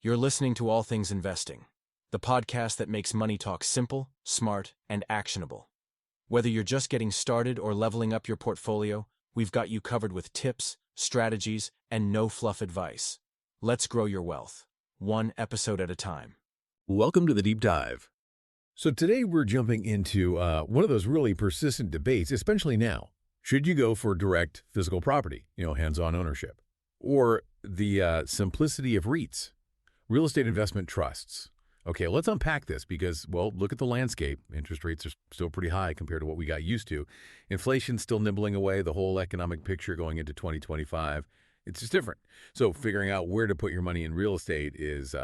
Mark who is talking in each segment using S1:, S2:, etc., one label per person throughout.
S1: You're listening to All Things Investing, the podcast that makes money talk simple, smart, and actionable. Whether you're just getting started or leveling up your portfolio, we've got you covered with tips, strategies, and no-fluff advice. Let's grow your wealth, one episode at a time.
S2: Welcome to the Deep Dive. So today we're jumping into one of those really persistent debates, especially now. Should you go for direct physical property, hands-on ownership, or the simplicity of REITs, real estate investment trusts? Okay, let's unpack this because, look at the landscape. Interest rates are still pretty high compared to what we got used to. Inflation's still nibbling away the whole economic picture going into 2025. It's just different. So figuring out where to put your money in real estate is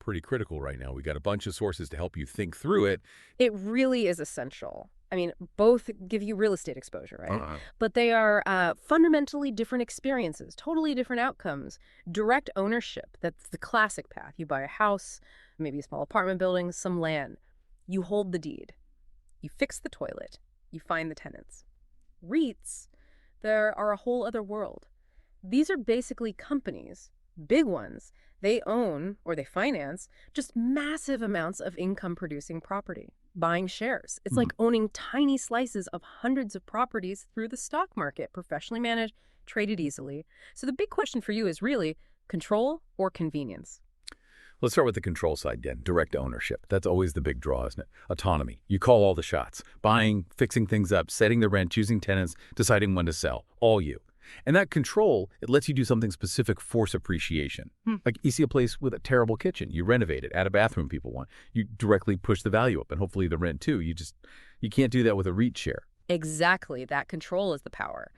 S2: pretty critical right now. We got a bunch of sources to help you think through it.
S3: It really is essential. I mean, both give you real estate exposure, right? But they are fundamentally different experiences, totally different outcomes. Direct ownership, that's the classic path. You buy a house, maybe a small apartment building, some land. You hold the deed. You fix the toilet. You find the tenants. REITs, there are a whole other world. These are basically companies, big ones. They own or they finance just massive amounts of income-producing property, buying shares. It's like owning tiny slices of hundreds of properties through the stock market, professionally managed, traded easily. So the big question for you is really control or convenience?
S2: Let's start with the control side, then. Direct ownership. That's always the big draw, isn't it? Autonomy. You call all the shots. Buying, fixing things up, setting the rent, choosing tenants, deciding when to sell. All you. And that control, it lets you do something specific, force appreciation. Like you see a place with a terrible kitchen, you renovate it, add a bathroom people want. You directly push the value up and hopefully the rent too. You can't do that with a REIT share.
S3: Exactly. That control is the power.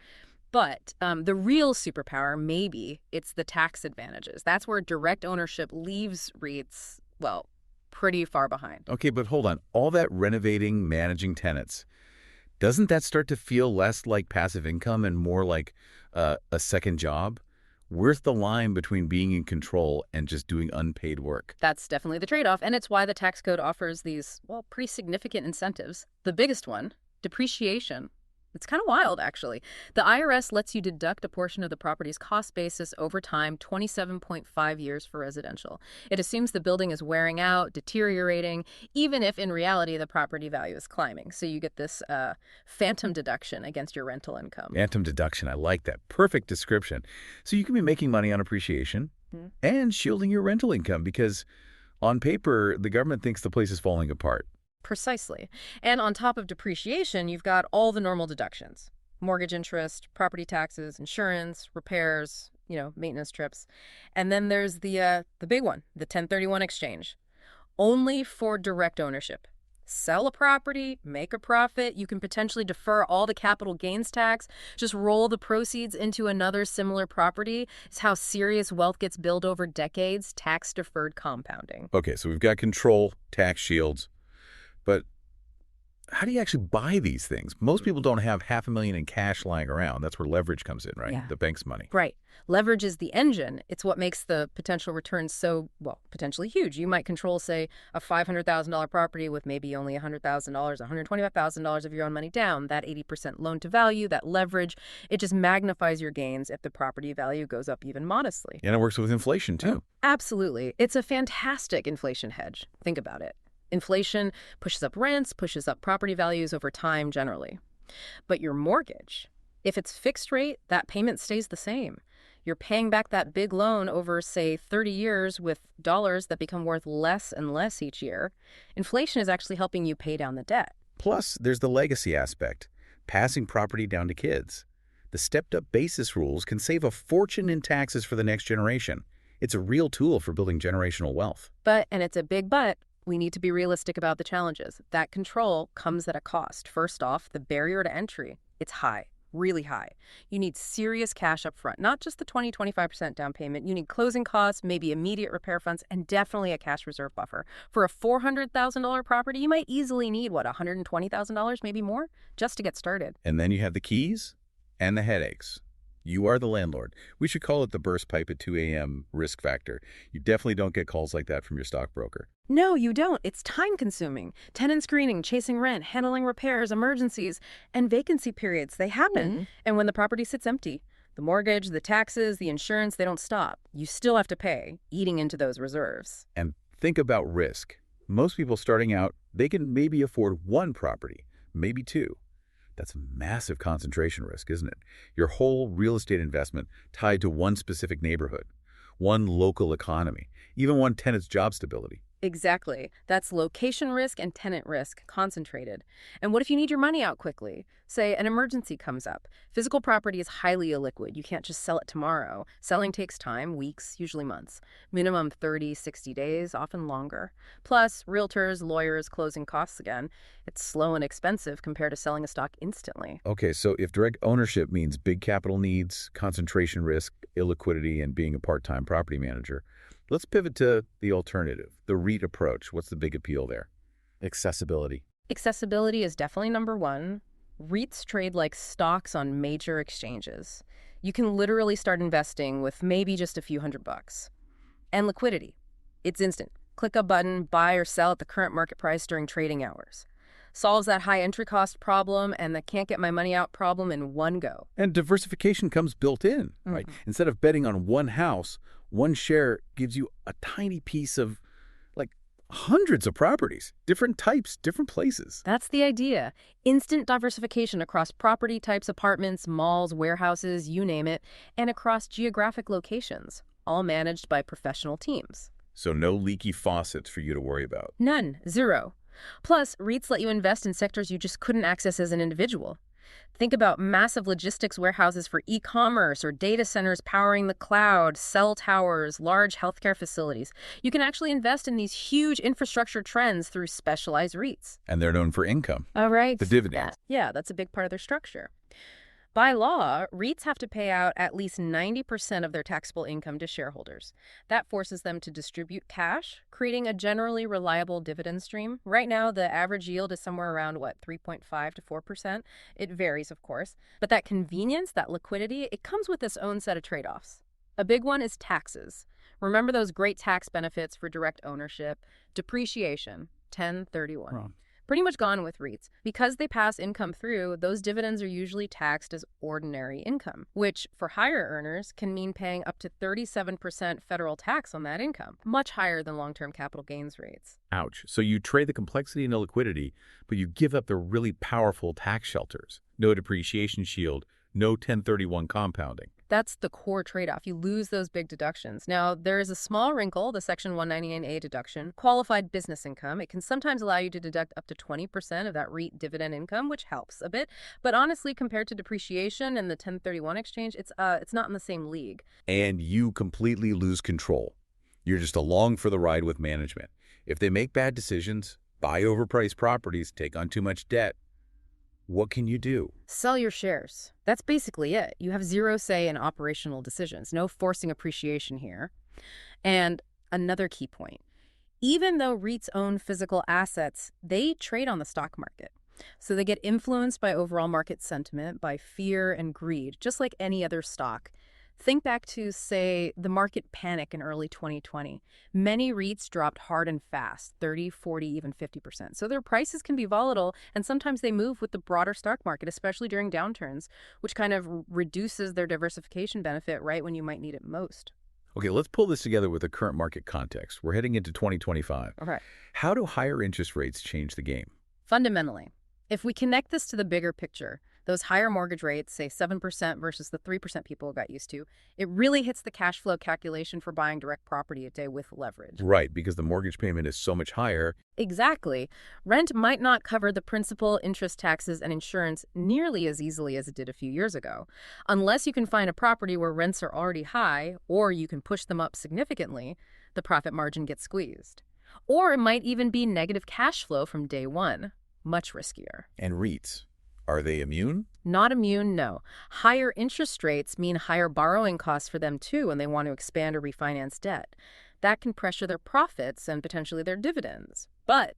S3: But the real superpower, maybe, it's the tax advantages. That's where direct ownership leaves REITs, pretty far behind.
S2: Okay, but hold on. All that renovating, managing tenants, doesn't that start to feel less like passive income and more like a second job? Where's the line between being in control and just doing unpaid work?
S3: That's definitely the trade-off, and it's why the tax code offers these, pretty significant incentives. The biggest one, depreciation. It's kind of wild, actually. The IRS lets you deduct a portion of the property's cost basis over time, 27.5 years for residential. It assumes the building is wearing out, deteriorating, even if in reality the property value is climbing. So you get this phantom deduction against your rental income.
S2: Phantom deduction, I like that. Perfect description. So you can be making money on appreciation and shielding your rental income because on paper, the government thinks the place is falling apart.
S3: Precisely. And on top of depreciation, you've got all the normal deductions. Mortgage interest, property taxes, insurance, repairs, maintenance trips. And then there's the big one, the 1031 exchange. Only for direct ownership. Sell a property, make a profit. You can potentially defer all the capital gains tax. Just roll the proceeds into another similar property. It's how serious wealth gets built over decades, tax-deferred compounding.
S2: Okay, so we've got control, tax shields. But how do you actually buy these things? Most people don't have $500,000 in cash lying around. That's where leverage comes in, right?
S3: Yeah.
S2: The bank's money.
S3: Right. Leverage is the engine. It's what makes the potential returns so, potentially huge. You might control, say, a $500,000 property with maybe only $100,000, $125,000 of your own money down. That 80% loan to value, that leverage, it just magnifies your gains if the property value goes up even modestly.
S2: And it works with inflation, too.
S3: Absolutely. It's a fantastic inflation hedge. Think about it. Inflation pushes up rents, pushes up property values over time generally. But your mortgage, if it's fixed rate, that payment stays the same. You're paying back that big loan over, say, 30 years with dollars that become worth less and less each year. Inflation is actually helping you pay down the debt.
S2: Plus, there's the legacy aspect, passing property down to kids. The stepped-up basis rules can save a fortune in taxes for the next generation. It's a real tool for building generational wealth.
S3: And it's a big but, we need to be realistic about the challenges. That control comes at a cost. First off, the barrier to entry. It's high, really high. You need serious cash up front, not just the 20-25% down payment. You need closing costs, maybe immediate repair funds, and definitely a cash reserve buffer. For a $400,000 property, you might easily need, $120,000, maybe more, just to get started.
S2: And then you have the keys and the headaches. You are the landlord. We should call it the burst pipe at 2 a.m. risk factor. You definitely don't get calls like that from your stockbroker.
S3: No, you don't. It's time-consuming. Tenant screening, chasing rent, handling repairs, emergencies, and vacancy periods. They happen. And when the property sits empty, The mortgage, the taxes, the insurance, they don't stop. You still have to pay, eating into those reserves.
S2: And think about risk. Most people starting out, they can maybe afford one property, maybe two. That's massive concentration risk, isn't it? Your whole real estate investment tied to one specific neighborhood, one local economy, even one tenant's job stability.
S3: Exactly. That's location risk and tenant risk concentrated. And what if you need your money out quickly? Say an emergency comes up. Physical property is highly illiquid. You can't just sell it tomorrow. Selling takes time, weeks, usually months. Minimum 30, 60 days, often longer. Plus, realtors, lawyers, closing costs again. It's slow and expensive compared to selling a stock instantly.
S2: Okay, so if direct ownership means big capital needs, concentration risk, illiquidity, and being a part-time property manager, let's pivot to the alternative, the REIT approach. What's the big appeal there? Accessibility.
S3: Accessibility is definitely number one. REITs trade like stocks on major exchanges. You can literally start investing with maybe just a few $100. And liquidity. It's instant. Click a button, buy or sell at the current market price during trading hours. Solves that high entry cost problem and the can't get my money out problem in one go.
S2: And diversification comes built in, right? Instead of betting on one house, one share gives you a tiny piece of like hundreds of properties, different types, different places.
S3: That's the idea. Instant diversification across property types, apartments, malls, warehouses, you name it, and across geographic locations, all managed by professional teams.
S2: So no leaky faucets for you to worry about.
S3: None. Zero. Plus, REITs let you invest in sectors you just couldn't access as an individual. Think about massive logistics warehouses for e-commerce or data centers powering the cloud, cell towers, large healthcare facilities. You can actually invest in these huge infrastructure trends through specialized REITs.
S2: And they're known for income.
S3: All right.
S2: The dividends.
S3: Yeah, that's a big part of their structure. By law, REITs have to pay out at least 90% of their taxable income to shareholders. That forces them to distribute cash, creating a generally reliable dividend stream. Right now, the average yield is somewhere around, 3.5 to 4%. It varies, of course. But that convenience, that liquidity, it comes with its own set of trade-offs. A big one is taxes. Remember those great tax benefits for direct ownership? Depreciation, 1031.
S2: Wrong.
S3: Pretty much gone with REITs. Because they pass income through, those dividends are usually taxed as ordinary income, which for higher earners can mean paying up to 37% federal tax on that income, much higher than long-term capital gains rates.
S2: Ouch. So you trade the complexity and illiquidity, but you give up the really powerful tax shelters. No depreciation shield, no 1031 compounding.
S3: That's the core trade-off. You lose those big deductions. Now, there is a small wrinkle, the Section 199A deduction, qualified business income. It can sometimes allow you to deduct up to 20% of that REIT dividend income, which helps a bit. But honestly, compared to depreciation and the 1031 exchange, it's not in the same league.
S2: And you completely lose control. You're just along for the ride with management. If they make bad decisions, buy overpriced properties, take on too much debt, what can you do?
S3: Sell your shares. That's basically it. You have zero say in operational decisions. No forcing appreciation here. And another key point. Even though REITs own physical assets, they trade on the stock market. So they get influenced by overall market sentiment, by fear and greed, just like any other stock. Think back to, say, the market panic in early 2020. Many REITs dropped hard and fast, 30, 40, even 50%. So their prices can be volatile, and sometimes they move with the broader stock market, especially during downturns, which kind of reduces their diversification benefit right when you might need it most.
S2: Okay, let's pull this together with the current market context. We're heading into 2025.
S3: Okay.
S2: How do higher interest rates change the game?
S3: Fundamentally, if we connect this to the bigger picture, those higher mortgage rates, say 7% versus the 3% people got used to, it really hits the cash flow calculation for buying direct property today with leverage.
S2: Right, because the mortgage payment is so much higher.
S3: Exactly. Rent might not cover the principal, interest, taxes, and insurance nearly as easily as it did a few years ago. Unless you can find a property where rents are already high, or you can push them up significantly, the profit margin gets squeezed. Or it might even be negative cash flow from day one. Much riskier.
S2: And REITs, are they immune?
S3: Not immune, no. Higher interest rates mean higher borrowing costs for them too when they want to expand or refinance debt. That can pressure their profits and potentially their dividends. But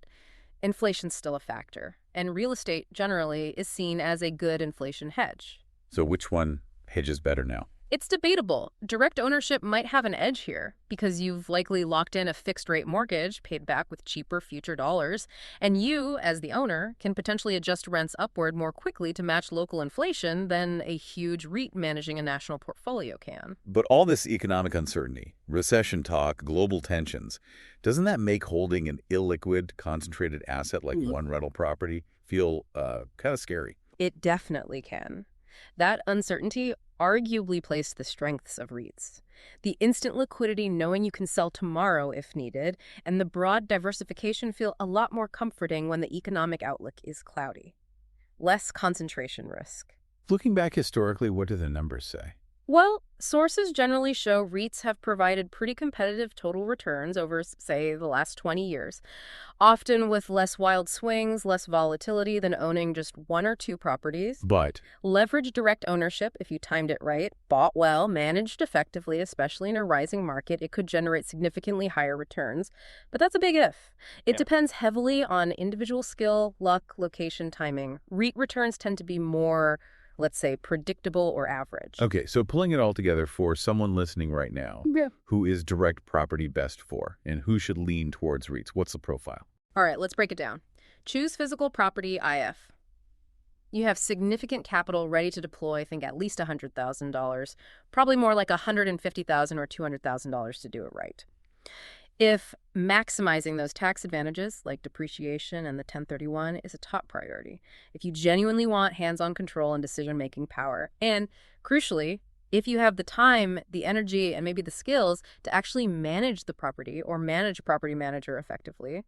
S3: inflation's still a factor, and real estate generally is seen as a good inflation hedge.
S2: So which one hedges better now?
S3: It's debatable. Direct ownership might have an edge here because you've likely locked in a fixed-rate mortgage paid back with cheaper future dollars, and you, as the owner, can potentially adjust rents upward more quickly to match local inflation than a huge REIT managing a national portfolio can.
S2: But all this economic uncertainty, recession talk, global tensions, doesn't that make holding an illiquid, concentrated asset like one rental property feel kind of scary?
S3: It definitely can. That uncertainty arguably plays to the strengths of REITs. The instant liquidity knowing you can sell tomorrow if needed, and the broad diversification feel a lot more comforting when the economic outlook is cloudy. Less concentration risk.
S2: Looking back historically, what do the numbers say?
S3: Well, sources generally show REITs have provided pretty competitive total returns over, say, the last 20 years, often with less wild swings, less volatility than owning just one or two properties.
S2: But
S3: Leverage direct ownership if you timed it right, bought well, managed effectively, especially in a rising market, it could generate significantly higher returns. But that's a big if. It depends heavily on individual skill, luck, location, timing. REIT returns tend to be more, let's say, predictable or average.
S2: okay, so pulling it all together for someone listening right now, who is direct property best for and who should lean towards REITs? What's the profile?
S3: All right, let's break it down. Choose physical property IF. You have significant capital ready to deploy, think at least $100,000, probably more like $150,000 or $200,000 to do it right. If maximizing those tax advantages, like depreciation and the 1031, is a top priority, if you genuinely want hands-on control and decision-making power, and crucially, if you have the time, the energy, and maybe the skills to actually manage the property or manage a property manager effectively,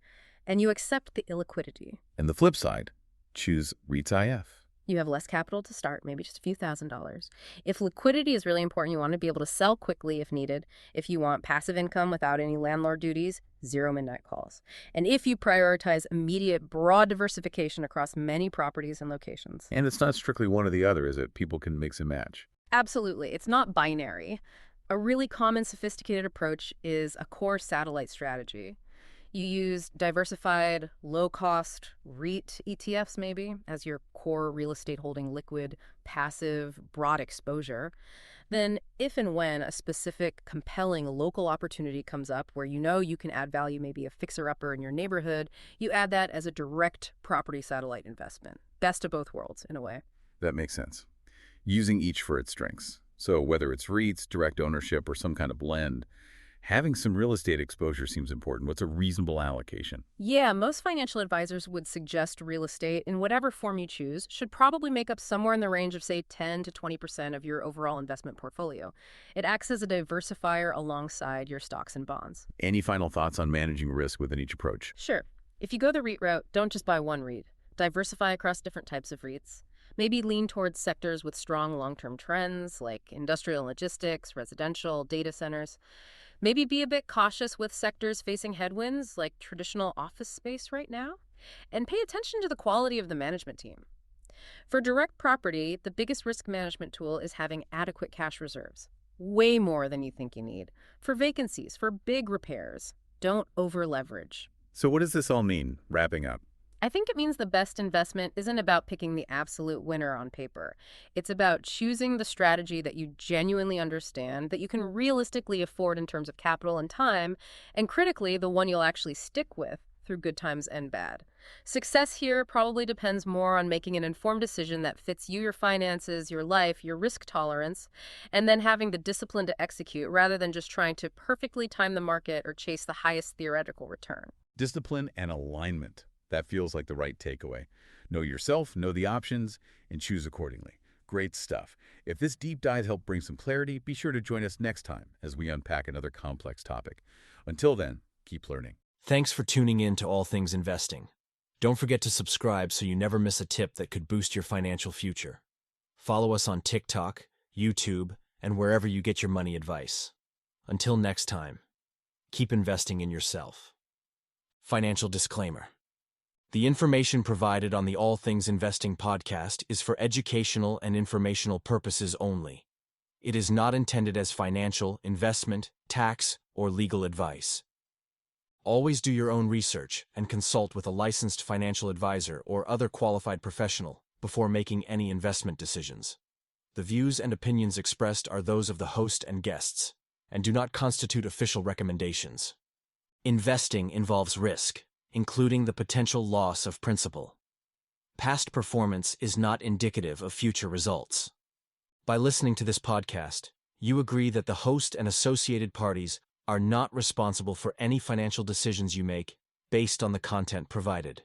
S3: and you accept the illiquidity.
S2: And the flip side, choose REITs IF.
S3: You have less capital to start, maybe just a few $1,000s. If liquidity is really important, you want to be able to sell quickly if needed. If you want passive income without any landlord duties, 0 midnight calls. And if you prioritize immediate, broad diversification across many properties and locations.
S2: And it's not strictly one or the other, is it? People can mix and match.
S3: Absolutely. It's not binary. A really common, sophisticated approach is a core satellite strategy. You use diversified, low-cost REIT ETFs maybe as your core real estate holding liquid, passive, broad exposure. Then if and when a specific, compelling local opportunity comes up where you know you can add value, maybe a fixer-upper in your neighborhood, you add that as a direct property satellite investment. Best of both worlds, in a way.
S2: That makes sense. Using each for its strengths. So whether it's REITs, direct ownership, or some kind of blend, having some real estate exposure seems important. What's a reasonable allocation?
S3: Yeah, most financial advisors would suggest real estate, in whatever form you choose, should probably make up somewhere in the range of, say, 10 to 20% of your overall investment portfolio. It acts as a diversifier alongside your stocks and bonds.
S2: Any final thoughts on managing risk within each approach?
S3: Sure. If you go the REIT route, don't just buy one REIT. Diversify across different types of REITs. Maybe lean towards sectors with strong long-term trends, like industrial and logistics, residential, data centers. Maybe be a bit cautious with sectors facing headwinds like traditional office space right now, and pay attention to the quality of the management team. For direct property, the biggest risk management tool is having adequate cash reserves, way more than you think you need. For vacancies, for big repairs, don't over-leverage.
S2: So what does this all mean, wrapping up?
S3: I think it means the best investment isn't about picking the absolute winner on paper. It's about choosing the strategy that you genuinely understand, that you can realistically afford in terms of capital and time, and critically, the one you'll actually stick with through good times and bad. Success here probably depends more on making an informed decision that fits you, your finances, your life, your risk tolerance, and then having the discipline to execute rather than just trying to perfectly time the market or chase the highest theoretical return.
S2: Discipline and alignment. That feels like the right takeaway. Know yourself, know the options, and choose accordingly. Great stuff. If this deep dive helped bring some clarity, be sure to join us next time as we unpack another complex topic. Until then, keep learning.
S1: Thanks for tuning in to All Things Investing. Don't forget to subscribe so you never miss a tip that could boost your financial future. Follow us on TikTok, YouTube, and wherever you get your money advice. Until next time, keep investing in yourself. Financial disclaimer. The information provided on the All Things Investing podcast is for educational and informational purposes only. It is not intended as financial, investment, tax, or legal advice. Always do your own research and consult with a licensed financial advisor or other qualified professional before making any investment decisions. The views and opinions expressed are those of the host and guests, and do not constitute official recommendations. Investing involves risk, including the potential loss of principal. Past performance is not indicative of future results. By listening to this podcast, you agree that the host and associated parties are not responsible for any financial decisions you make based on the content provided.